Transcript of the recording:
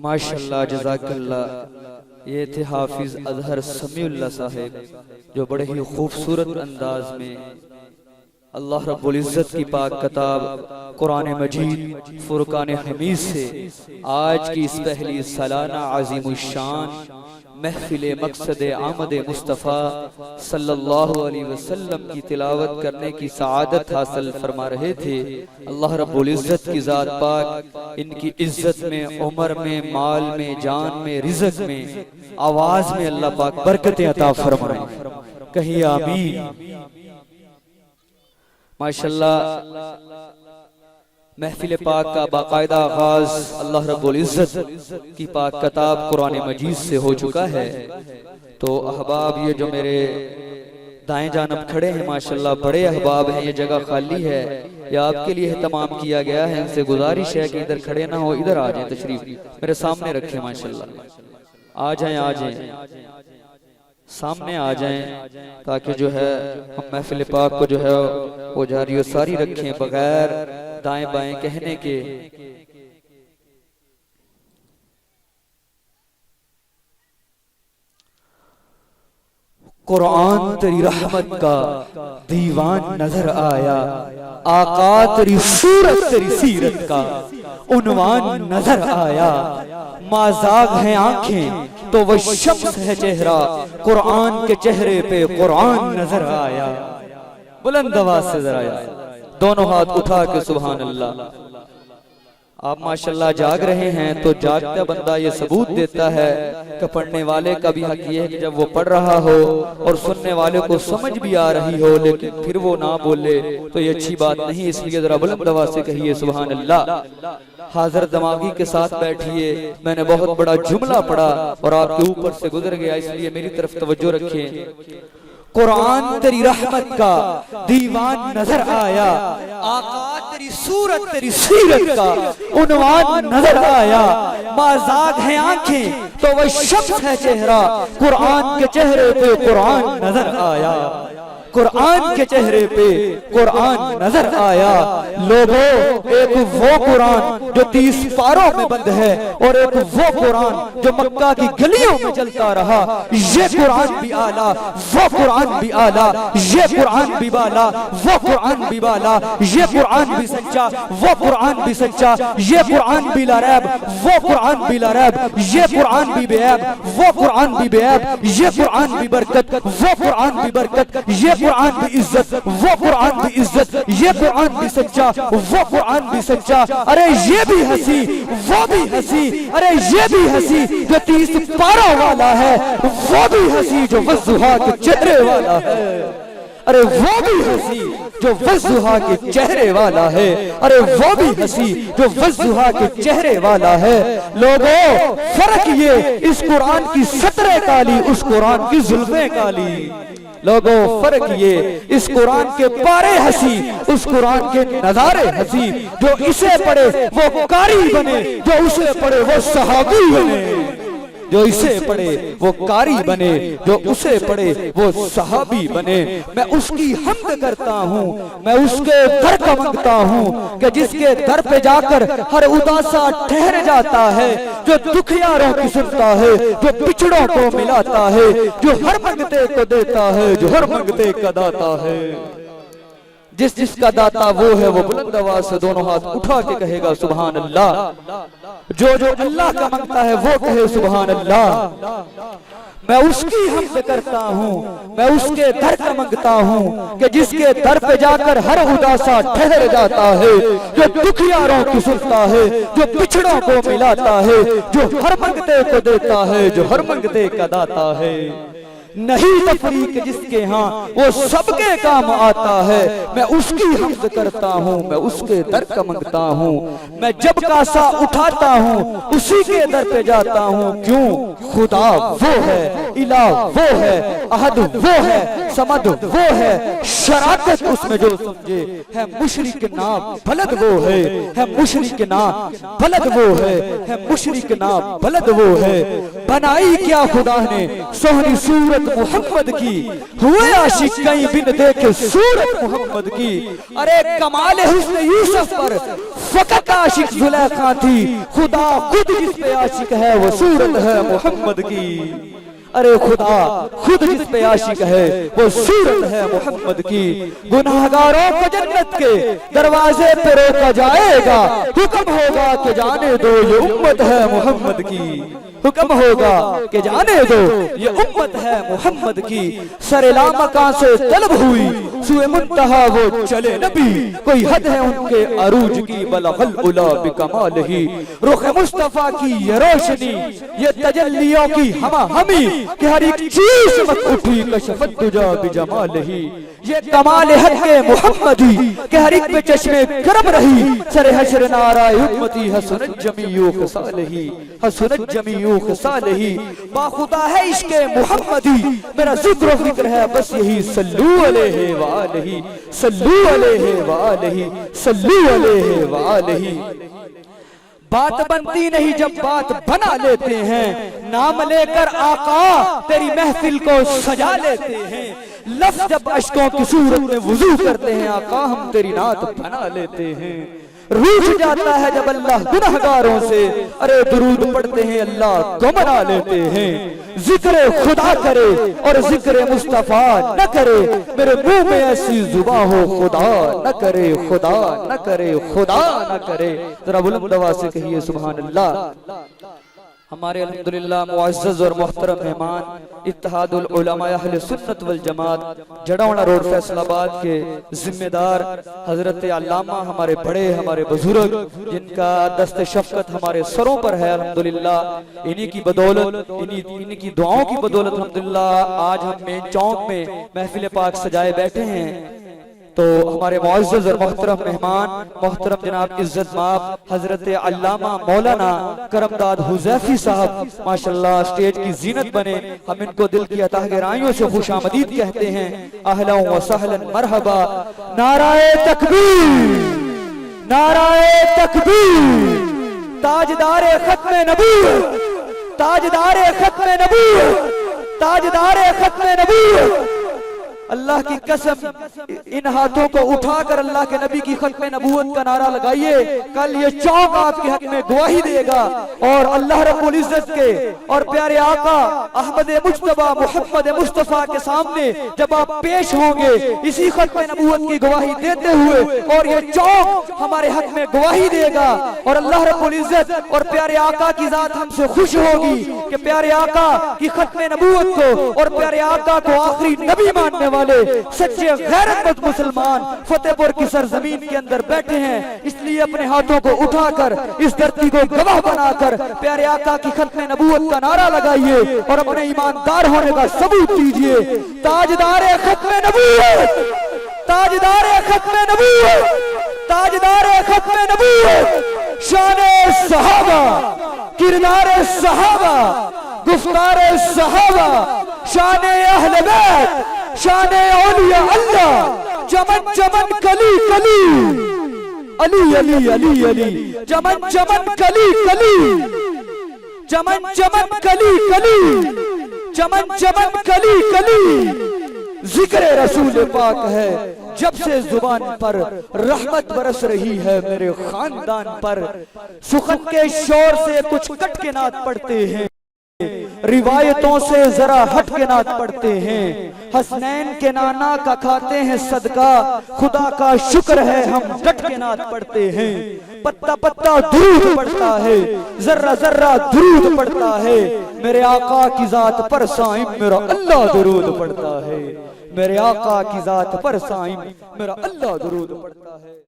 माशाअल्लाह जज़ाक अल्लाह। ये थे हाफिज अजहर समी उल्लाह साहब, जो बड़े ही खूबसूरत अंदाज में अल्लाह रब्बुल इज़्ज़त की पाक किताब कुरान मजीद फुरकान हमीद से आज की इस पहली सालाना अज़ीमुश्शान महफिल मकसद आमद मुस्तफ़ा सल्लल्लाहु अलैहि वसल्लम की तिलावत करने की सआदत हासिल फरमा रहे थे। अल्लाह रब्बुल इज़्ज़त की ज़ात पाक इनकी इज़्ज़त में, उम्र में, माल में, जान में, रिज़्क़ में, आवाज़ में अल्लाह पाक बरकतें अता फरमाए। कहिए आमीन। माशाअल्लाह महफिल पाक का बाकायदा आगाज अल्लाह रब्बुल इज़्ज़त की पाक किताब कुरान मजीद से हो चुका है। तो अहबाब ये जो मेरे दाएं जानब खड़े हैं माशाअल्लाह बड़े अहबाब हैं, ये जगह खाली है, या आपके लिए तमाम किया गया है। इनसे गुजारिश है कि इधर खड़े ना हो, इधर आ जाएं, तशरीफ मेरे सामने रखें। माशाअल्लाह आ जाएं, आ जाएं, सामने आ जाएं, ताकि जो है हम महफिल पाक को जो है वो जारी और सारी रखें बगैर दाएं बाएं कहने के। कुरान तेरी रहमत का दीवान नजर आया, आका तेरी सूरत तेरी सीरत का उन्वान नजर आया। माज़ाग हैं आंखें तो वो शम्स है चेहरा, कुरान के चेहरे पे कुरान नजर आया। बुलंद आवाज से जरा दोनों हाथ उठा के सुभान अल्लाह। आप माशाल्लाह जाग रहे हैं तो जागता बंदा ये सबूत देता है कि पढ़ने वाले का भी हक ये है कि जब वो पढ़ रहा हो और सुनने वाले को समझ भी आ रही हो लेकिन फिर वो ना बोले तो ये अच्छी बात नहीं। इसलिए जरा बुलंद आवाज से कहिए सुभान अल्लाह। हाजिर दिमागी के साथ बैठिए। मैंने बहुत बड़ा जुमला पढ़ा और आपके ऊपर से गुजर गया, इसलिए मेरी तरफ तवज्जो रखें। कुरान तेरी रहमत का दीवान नजर आया, आका तेरी सूरत तेरी सीरत का उन्वान नजर आया। माज़ाग हैं आंखें तो वह शम्स है चेहरा, कुरान के चेहरे पे कुरान नजर आया। कुरान के चेहरे पे कुरान नजर आया। लोगों एक वो कुरान जो 30 पारों में बंद है और एक वो कुरान जो मक्का की गलियों में चलता रहा। ये कुरान भी आला, वो कुरान भी आला, ये कुरान भी बाला, वो कुरान भी बाला, ये कुरान भी सच्चा, वो कुरान भी सच्चा, ये कुरान भी लारैब, वो कुरान भी लारैब, ये कुरान भी बेऐब, वो कुरान भी बेऐब, ये कुरान भी बरकत, वो कुरान भी बरकत, ये कुरान भी इज्जत, वो कुरान भी इज्जत, ये कुरान भी सच्चा, वो कुरान भी सच्चा। अरे ये भी हंसी, वो भी हंसी, अरे ये भी हंसी जो 30 पारों वाला है, वो भी हंसी जो वज़्ज़ुहा के चेहरे वाला है। अरे वो भी हंसी जो वज़्ज़ुहा के चेहरे वाला है, अरे वो भी हंसी जो वज़्ज़ुहा के चेहरे वाला है। लोगों फर्क ये, इस कुरान की सतरें काली, उस कुरान की जुल्फें काली। लोगों फर्क ये, इस कुरान के पारे हंसी, उस कुरान के नजारे हंसी। जो इसे पढ़े वो कारी बने, जो उसे पढ़े वो सहाबी बने। जो इसे पढ़े वो कारी बने, जो उसे पढ़े वो सहाबी बने। मैं उसकी हम्द करता हूँ, मैं उसके दर का मांगता हूँ कि जिसके दर पे जाकर हर उदासा ठहर जाता है, जो दुखियारों की सुनता है, जो पिछड़ों को मिलाता है, जो हर मंगते को देता है, जो हर मंगते का दाता है। जिस जिसका दाता वो है वो बुलंद आवाज से दोनों हाथ उठा के कहेगा सुभान अल्लाह। जो जो अल्लाह का मांगता है वो कहे सुभान अल्लाह। मैं उसकी हम्द करता हूँ, मैं उसके दर का मांगता हूँ कि जिसके दर पे जाकर हर उदासा ठहर जाता है, जो दुखियारों की सुनता है, जो पिछड़ों को मिलाता है, जो हर मंगते को देता है, जो हर मंगते का दाता है। नहीं तफरीक जिसके यहाँ वो सबके काम आता है। मैं उसकी हम्द करता हूँ, मैं उसके दर का मांगता हूँ। मैं जब कासा उठाता हूँ उसी के दर पे जाता हूँ। क्यों? खुदा वो है, इला वो है, अहद वो है, समद वो है। शराकत उसमें जो समझे है मुशरिक ना बलद वो है मुशरिक ना बलद वो है मुशरिक ना बलद वो है। बनाई क्या खुदा ने सोहनी सूरत मोहम्मद की, हुए आशिक कहीं बिन देखे सूरत मोहम्मद की। अरे कमाल हुस्न यूसुफ पर फकत आशिक जुलेखा थी, खुदा खुद जिस पे आशिक है वो सूरत है मोहम्मद की। अरे खुदा खुद जिस पे आशिक है वो सूरत है मोहम्मद की। गुनाहगारों को जन्नत के दरवाजे पे रोका जाएगा, हुक्म होगा कि जाने दो ये उम्मत है मोहम्मद की। हुक्म होगा कि जाने दो ये उम्मत है मोहम्मद की। सरेला मकान से तलब हुई सुए मुंतहा वो चले नबी, कोई हद है उनके अरूज की, बलगल उला बिकमाल ही। रुख मुस्तफा की ये रोशनी, ये तजल्लियों की हमा हमी, कि हर एक चीज मत उठी कशफत तुजा बिजमाल ही। ये कमाल हक के मोहम्मदी, कि हर एक पे चश्मे करम रही, सरे हश्र नाराय उम्मती हसनत जमीउ खसालही, हसनत जमीउ खसालही। बाखुदा है इश्के मोहम्मदी, मेरा जिक्र फिक्र है बस यही, सल्लू अलैहि व आलिही, सल्लू अलैहि व आलिही, सल्लू अलैहि व आलिही। बात बनती नहीं जब बात बना लेते हैं, नाम लेकर आका तेरी महफिल को सजा लेते हैं। लफ्ज़ जब अश्कों की सूरत में वुजू करते हैं, आका हम तेरी नात बना लेते हैं। रूठ जाता है जब अल्लाह गुनहगारों से, अरे दुरूद पढ़ते हैं अल्लाह को मना लेते हैं। जिक्र खुदा करे और जिक्र मुस्तफा न करे, मेरे मुंह में ऐसी जुबान हो खुदा न करे, खुदा न करे, खुदा न करे। जरा बुलंद आवाज से कहिए सुभान अल्लाह। हमारे अल्हम्दुलिल्लाह मुअज़्ज़ज़ और मोहतरम मेहमान इत्तेहादुल उलमा अहले सुन्नत वल जमात जड़ौना रोड फैसलाबाद के जिम्मेदार हजरत अल्लामा, हमारे बड़े हमारे बुजुर्ग, जिनका दस्ते शफकत हमारे सरों पर है अल्हम्दुलिल्लाह, इन्हीं की बदौलत, इन्हीं की दुआओं की बदौलत अल्हम्दुलिल्लाह आज हम मेन चौक में महफिल पाक सजाए बैठे हैं। तो हमारे मुअज़्ज़ज़ और मोहतरम मेहमान मोहतरम जनाब इज्जत माब हजरत अल्लामा मौलाना करमदाद हुज़ैफी साहब माशाअल्लाह स्टेज की जीनत बने, हम इनको दिल की अता गहराइयों से खुशामदीद कहते हैं। अहलन व सहलन मरहबा। नाराए तकबीर, नाराए तकबीर। ताजदारे खत्मे नबूवत, ताजदारे खत्मे नबूवत, ताजदारे खत्मे नबूवत। अल्लाह की कसम, इन हाथों को उठाकर अल्लाह के नबी की खत्मे नबूवत का नारा लगाइए। कल ये चौक आपके हक में गवाही देगा और अल्लाह रब्बुल इज्जत के और प्यारे आका अहमद मुज्तबा मोहम्मद मुस्तफा के सामने जब आप पेश होंगे इसी खत्मे नबूवत की गवाही देते हुए, और ये चौक हमारे हक में गवाही देगा और अल्लाह रब्बुल इज्जत और प्यारे आका की जात हमसे खुश होगी कि प्यारे आका की खत्मे नबूवत को और प्यारे आका को आखिरी नबी मानने वाले सच्चे गैरतमंद मुसलमान फतेहपुर की सरजमीन के अंदर बैठे हैं। इसलिए अपने हाथों को उठाकर इस धरती को गवाह बनाकर प्यारे आका की खत्मे नबूवत का नारा लगाइए और अपने ईमानदार होने का सबूत दीजिए। ताजदारे खत्मे नबूवत, ताजदारे खत्मे नबूवत, ताजदारे खत्मे नबूवत। शाने सहाबा, किरदारे सहाबा, गुफ्तारे सहाबा, शाने अहले बैत, शाने औलिया अल्लाह। चमन चमन कली कली, अली अली अली अली, चमन चमन कली कली, चमन चमन कली कली, चमन चमन कली कली। जिक्र रसूल पाक है जब से जुबान पर, रहमत बरस रही है मेरे खानदान पर। सुखन के शोर से कुछ कट के नात पढ़ते हैं, रिवायतों से जरा हट के नात पढ़ते हैं। हसनैन के नाना का खाते हैं सदका, खुदा का शुक्र है हम डट के नात पढ़ते हैं। पत्ता पत्ता दुरूद पढ़ता है, जर्रा जर्रा दुरूद पढ़ता है। मेरे आका की जात पर साईं मेरा अल्लाह दुरूद पढ़ता है। मेरे आका की जात पर साईं मेरा अल्लाह दुरूद पढ़ता है।